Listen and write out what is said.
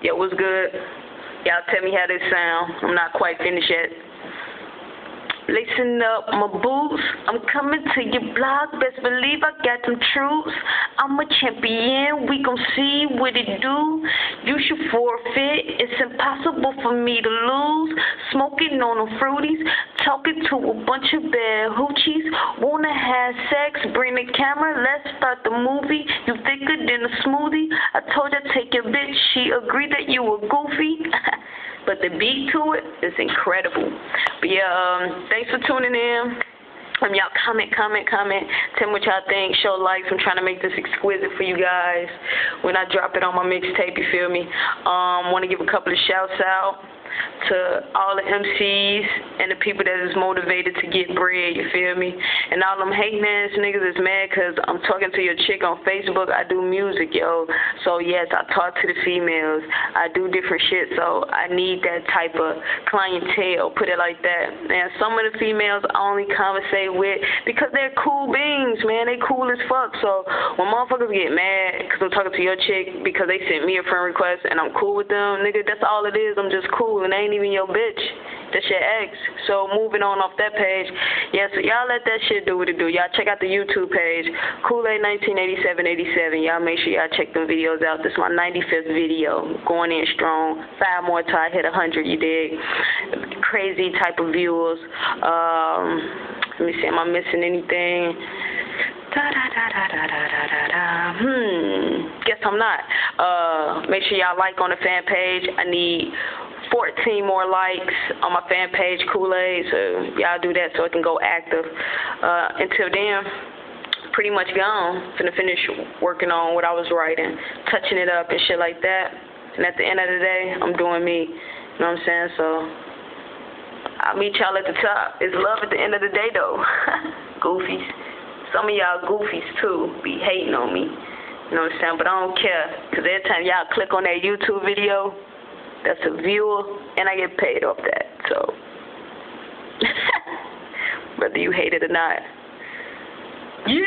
Yeah, what's good? Y'all tell me how this sound. I'm not quite finished yet. Listen up, my boots. I'm coming to your block. Best believe I got them troops. I'm a champion. We gon' see what it do. You should forfeit. It's impossible for me to lose. Smoking on them fruities. Talking to a bunch of bad hoochies. Wanna have sex? Bring the camera. Let's start the movie. You thicker than a smoothie. I told you take your bitch. She agreed that you were goofy. But the beat to it is incredible. But yeah, thanks for tuning in. Y'all comment. Tell me what y'all think. Show likes. I'm trying to make this exquisite for you guys when I drop it on my mixtape, you feel me? Want to give a couple of shouts out to all the MCs and the people that is motivated to get bread, you feel me? And all them hating ass niggas is mad because I'm talking to your chick on Facebook. I do music, yo. So yes, I talk to the females. I do different shit, so I need that type of clientele, put it like that. And some of the females I only conversate with because they're cool beings, man. They cool as fuck. So when motherfuckers get mad because I'm talking to your chick because they sent me a friend request and I'm cool with them, nigga, that's all it is. I'm just cool. And I ain't even your bitch. That's your ex. So moving on off that page. Yeah, so y'all let that shit do what it do. Y'all check out the YouTube page, Kool-Aid 1987. Y'all make sure y'all check them videos out. This is my 95th video. Going in strong. 5 more till I hit 100, you dig? Crazy type of viewers. Let me see, am I missing anything? Guess I'm not. Make sure y'all like on the fan page. I need 14 more likes on my fan page, Kool-Aid, so y'all do that so it can go active. Until then, pretty much gone. Finna finish working on what I was writing, touching it up and shit like that. And at the end of the day, I'm doing me. You know what I'm saying? So I'll meet y'all at the top. It's love at the end of the day, though. Goofies. Some of y'all goofies, too, be hating on me. You know what I'm saying? But I don't care, because every time y'all click on that YouTube video, that's a viewer, and I get paid off that. So, whether you hate it or not. Yeah!